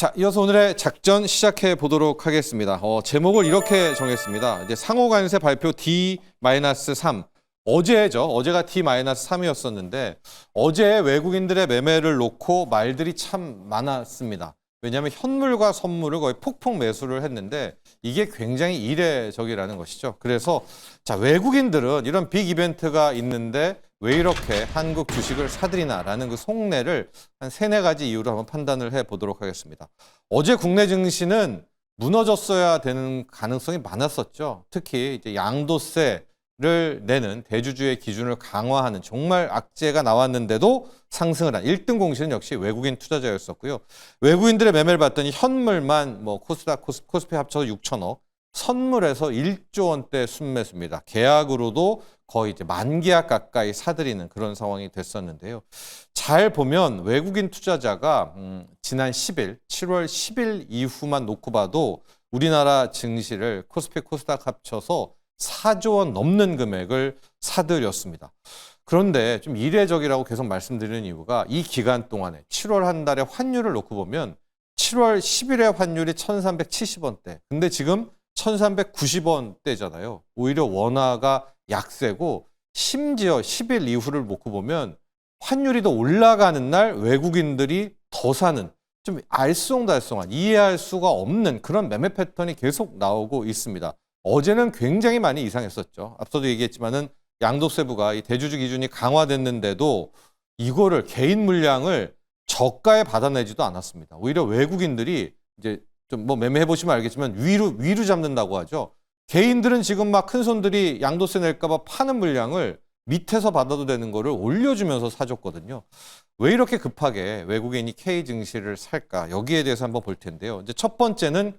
자, 이어서 오늘의 작전 시작해 보도록 하겠습니다. 제목을 이렇게 정했습니다. 이제 상호관세 발표 D-3. 어제죠. 어제가 D-3이었었는데 어제 외국인들의 매매를 놓고 말들이 참 많았습니다. 왜냐하면 현물과 선물을 거의 폭풍 매수를 했는데 이게 굉장히 이례적이라는 것이죠. 그래서 자, 외국인들은 이런 빅 이벤트가 있는데 왜 이렇게 한국 주식을 사들이나라는 그 속내를 한 3-4가지 이유로 한번 판단을 해보도록 하겠습니다. 어제 국내 증시는 무너졌어야 되는 가능성이 많았었죠. 특히 이제 양도세를 내는 대주주의 기준을 강화하는 정말 악재가 나왔는데도 상승을 한 1등 공시는 역시 외국인 투자자였었고요. 외국인들의 매매를 봤더니 현물만 뭐 코스닥, 코스피 합쳐서 6천억, 선물에서 1조 원대 순매수입니다. 계약으로도 거의 이제 만계약 가까이 사들이는 그런 상황이 됐었는데요. 잘 보면 외국인 투자자가 지난 10일, 7월 10일 이후만 놓고 봐도 우리나라 증시를 코스피, 코스닥 합쳐서 4조 원 넘는 금액을 사들였습니다. 그런데 좀 이례적이라고 계속 말씀드리는 이유가 이 기간 동안에 7월 한 달에 환율을 놓고 보면 7월 10일에 환율이 1370원대. 근데 지금 1390원대잖아요. 오히려 원화가 약세고 심지어 10일 이후를 놓고 보면 환율이 더 올라가는 날 외국인들이 더 사는 좀 알쏭달쏭한 이해할 수가 없는 그런 매매 패턴이 계속 나오고 있습니다. 어제는 굉장히 많이 이상했었죠. 앞서도 얘기했지만은 양도세부가 이 대주주 기준이 강화됐는데도 이거를 개인 물량을 저가에 받아내지도 않았습니다. 오히려 외국인들이 이제 좀 뭐 매매해 보시면 알겠지만 위로 잡는다고 하죠. 개인들은 지금 막 큰 손들이 양도세 낼까 봐 파는 물량을 밑에서 받아도 되는 거를 올려주면서 사줬거든요. 왜 이렇게 급하게 외국인이 K 증시를 살까? 여기에 대해서 한번 볼 텐데요. 이제 첫 번째는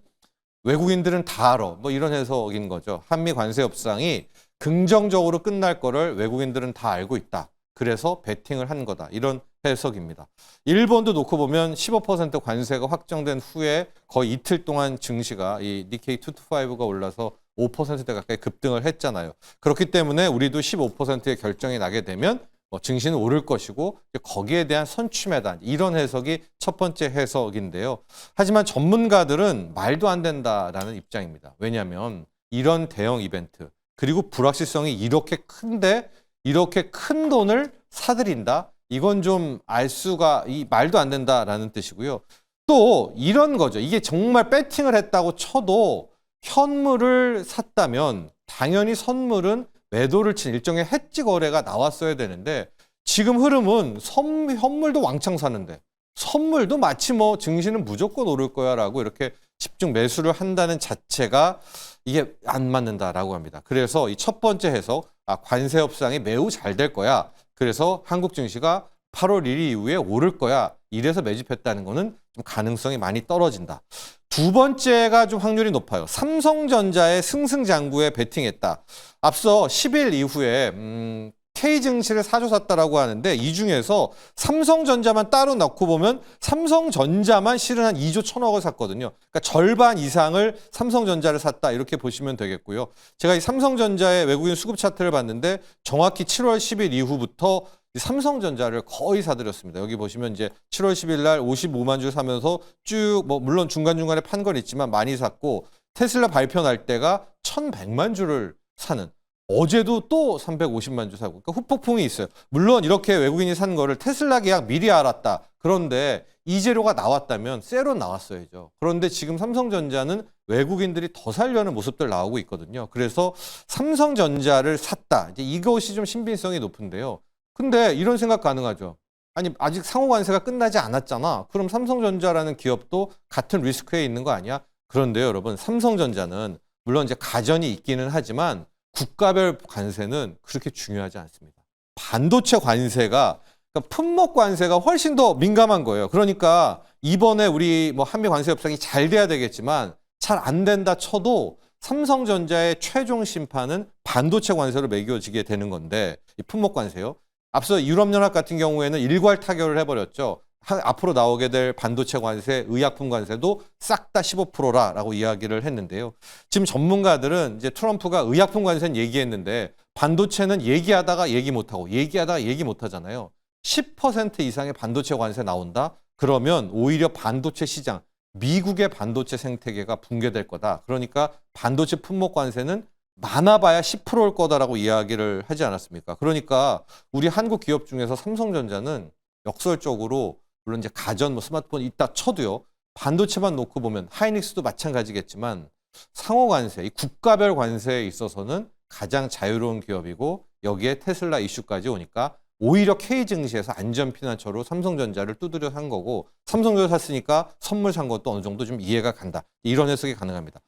외국인들은 다 알아. 뭐 이런 해석인 거죠. 한미 관세 협상이 긍정적으로 끝날 거를 외국인들은 다 알고 있다. 그래서 베팅을 한 거다. 이런 해석입니다. 일본도 놓고 보면 15% 관세가 확정된 후에 거의 이틀 동안 증시가 이 니케이 225가 올라서 5%대 가까이 급등을 했잖아요. 그렇기 때문에 우리도 15%의 결정이 나게 되면 증시는 오를 것이고 거기에 대한 선취매다. 이런 해석이 첫 번째 해석인데요. 하지만 전문가들은 말도 안 된다라는 입장입니다. 왜냐하면 이런 대형 이벤트 그리고 불확실성이 이렇게 큰데 이렇게 큰 돈을 사들인다? 이건 좀 알 수가 말도 안 된다라는 뜻이고요. 또 이런 거죠. 이게 정말 배팅을 했다고 쳐도 현물을 샀다면 당연히 선물은 매도를 친 일종의 해지 거래가 나왔어야 되는데 지금 흐름은 현물도 왕창 사는데 선물도 마치 뭐 증시는 무조건 오를 거야 라고 이렇게 집중 매수를 한다는 자체가 이게 안 맞는다라고 합니다. 그래서 이 첫 번째 해석, 관세 협상이 매우 잘 될 거야. 그래서 한국 증시가 8월 1일 이후에 오를 거야. 이래서 매집했다는 거는 좀 가능성이 많이 떨어진다. 두 번째가 좀 확률이 높아요. 삼성전자의 승승장구에 베팅했다. 앞서 10일 이후에 K증시를 사줘 샀다라고 하는데 이 중에서 삼성전자만 따로 넣고 보면 삼성전자만 실은 한 2조 1천억을 샀거든요. 그러니까 절반 이상을 삼성전자를 샀다 이렇게 보시면 되겠고요. 제가 이 삼성전자의 외국인 수급 차트를 봤는데 정확히 7월 10일 이후부터 삼성전자를 거의 사들였습니다. 여기 보시면 이제 7월 10일 날 55만 주 사면서 쭉 물론 중간중간에 판 건 있지만 많이 샀고 테슬라 발표 날 때가 1,100만 주를 사는 어제도 또 350만 주 사고 그러니까 후폭풍이 있어요. 물론 이렇게 외국인이 산 거를 테슬라 계약 미리 알았다. 그런데 이 재료가 나왔다면 쎄로 나왔어야죠. 그런데 지금 삼성전자는 외국인들이 더 살려는 모습들 나오고 있거든요. 그래서 삼성전자를 샀다. 이제 이것이 좀 신빙성이 높은데요. 근데 이런 생각 가능하죠. 아니 아직 상호관세가 끝나지 않았잖아. 그럼 삼성전자라는 기업도 같은 리스크에 있는 거 아니야? 그런데요, 여러분, 삼성전자는 물론 이제 가전이 있기는 하지만 국가별 관세는 그렇게 중요하지 않습니다. 반도체 관세가 그러니까 품목 관세가 훨씬 더 민감한 거예요. 그러니까 이번에 우리 뭐 한미 관세 협상이 잘 돼야 되겠지만 잘 안 된다 쳐도 삼성전자의 최종 심판은 반도체 관세로 매겨지게 되는 건데 이 품목 관세요. 앞서 유럽연합 같은 경우에는 일괄 타결을 해버렸죠. 앞으로 나오게 될 반도체 관세, 의약품 관세도 싹 다 15%라고 이야기를 했는데요. 지금 전문가들은 이제 트럼프가 의약품 관세는 얘기했는데 반도체는 얘기하다가 얘기 못하고 얘기하다가 얘기 못하잖아요. 10% 이상의 반도체 관세 나온다? 그러면 오히려 반도체 시장, 미국의 반도체 생태계가 붕괴될 거다. 그러니까 반도체 품목 관세는 많아봐야 10%일 거다라고 이야기를 하지 않았습니까? 그러니까 우리 한국 기업 중에서 삼성전자는 역설적으로 물론 이제 가전, 뭐 스마트폰 있다 쳐도요. 반도체만 놓고 보면 하이닉스도 마찬가지겠지만 상호 관세, 이 국가별 관세에 있어서는 가장 자유로운 기업이고 여기에 테슬라 이슈까지 오니까 오히려 K 증시에서 안전 피난처로 삼성전자를 두드려 산 거고 삼성전자 샀으니까 선물 산 것도 어느 정도 좀 이해가 간다. 이런 해석이 가능합니다.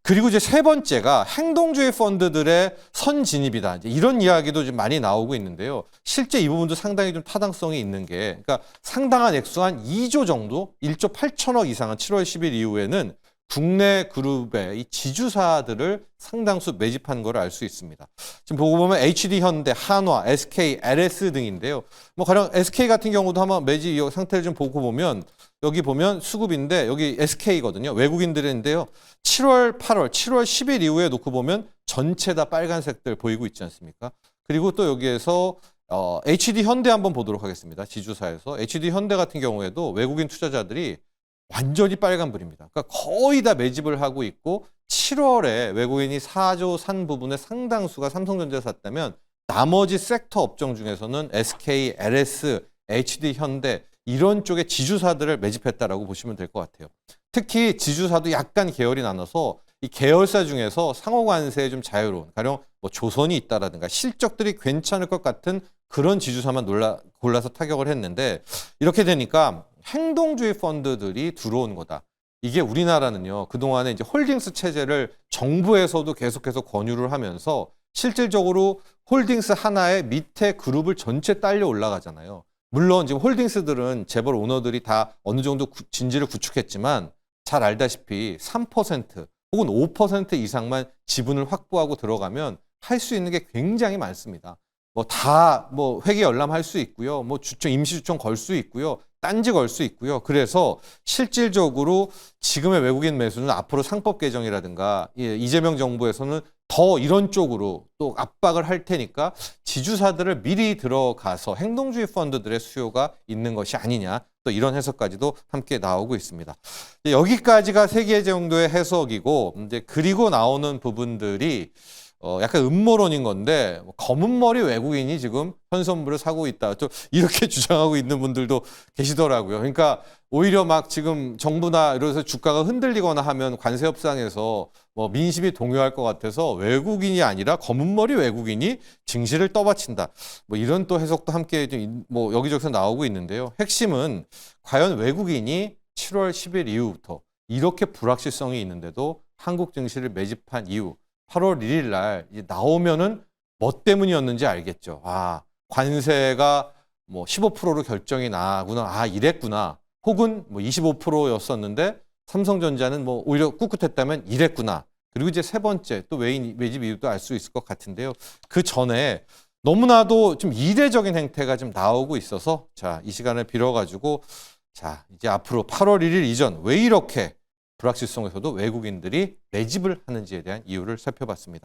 그리고 이제 세 번째가 행동주의 펀드들의 선진입이다. 이제 이런 이야기도 좀 많이 나오고 있는데요. 실제 이 부분도 상당히 좀 타당성이 있는 게, 그러니까 상당한 액수 한 2조 정도, 1조 8천억 이상은 7월 10일 이후에는 국내 그룹의 이 지주사들을 상당수 매집한 걸 알 수 있습니다. 지금 보고 보면 HD현대, 한화, SK, LS 등인데요. 뭐 가령 SK 같은 경우도 한번 매집 상태를 좀 보고 보면 여기 보면 수급인데 여기 SK거든요. 외국인들인데요. 7월, 8월, 7월 10일 이후에 놓고 보면 전체 다 빨간색들 보이고 있지 않습니까? 그리고 또 여기에서 HD현대 한번 보도록 하겠습니다. 지주사에서. HD현대 같은 경우에도 외국인 투자자들이 완전히 빨간불입니다. 그러니까 거의 다 매집을 하고 있고 7월에 외국인이 4조 산 부분의 상당수가 삼성전자에 샀다면 나머지 섹터 업종 중에서는 SK, LS, HD현대 이런 쪽의 지주사들을 매집했다라고 보시면 될 것 같아요. 특히 지주사도 약간 계열이 나눠서 이 계열사 중에서 상호관세에 좀 자유로운, 가령 뭐 조선이 있다라든가 실적들이 괜찮을 것 같은 그런 지주사만 골라서 타격을 했는데 이렇게 되니까 행동주의 펀드들이 들어온 거다. 이게 우리나라는요, 그동안에 이제 홀딩스 체제를 정부에서도 계속해서 권유를 하면서 실질적으로 홀딩스 하나의 밑에 그룹을 전체 딸려 올라가잖아요. 물론 지금 홀딩스들은 재벌 오너들이 다 어느 정도 진지를 구축했지만 잘 알다시피 3% 혹은 5% 이상만 지분을 확보하고 들어가면 할 수 있는 게 굉장히 많습니다. 뭐 회계 열람할 수 있고요. 뭐 임시 주총 걸 수 있고요. 딴지 걸 수 있고요. 그래서 실질적으로 지금의 외국인 매수는 앞으로 상법 개정이라든가 이재명 정부에서는 더 이런 쪽으로 또 압박을 할 테니까 지주사들을 미리 들어가서 행동주의 펀드들의 수요가 있는 것이 아니냐. 또 이런 해석까지도 함께 나오고 있습니다. 여기까지가 세 개 정도의 해석이고 이제 그리고 나오는 부분들이 약간 음모론인 건데 검은 머리 외국인이 지금 현선물을 사고 있다. 또 이렇게 주장하고 있는 분들도 계시더라고요. 그러니까 오히려 막 지금 정부나 이래서 주가가 흔들리거나 하면 관세 협상에서 뭐 민심이 동요할 것 같아서 외국인이 아니라 검은 머리 외국인이 증시를 떠받친다. 뭐 이런 또 해석도 함께 좀 뭐 여기저기서 나오고 있는데요. 핵심은 과연 외국인이 7월 10일 이후부터 이렇게 불확실성이 있는데도 한국 증시를 매집한 이유 8월 1일 날 이제 나오면은 뭐 때문이었는지 알겠죠. 아, 관세가 뭐 15%로 결정이 나구나. 아, 이랬구나. 혹은 뭐 25%였었는데 삼성전자는 뭐 오히려 꿋꿋했다면 이랬구나. 그리고 이제 세 번째 또 매집 이유도 알 수 있을 것 같은데요. 그 전에 너무나도 좀 이례적인 행태가 좀 나오고 있어서 자, 이 시간을 빌어가지고 자, 이제 앞으로 8월 1일 이전 왜 이렇게 불확실성에서도 외국인들이 매집을 하는지에 대한 이유를 살펴봤습니다.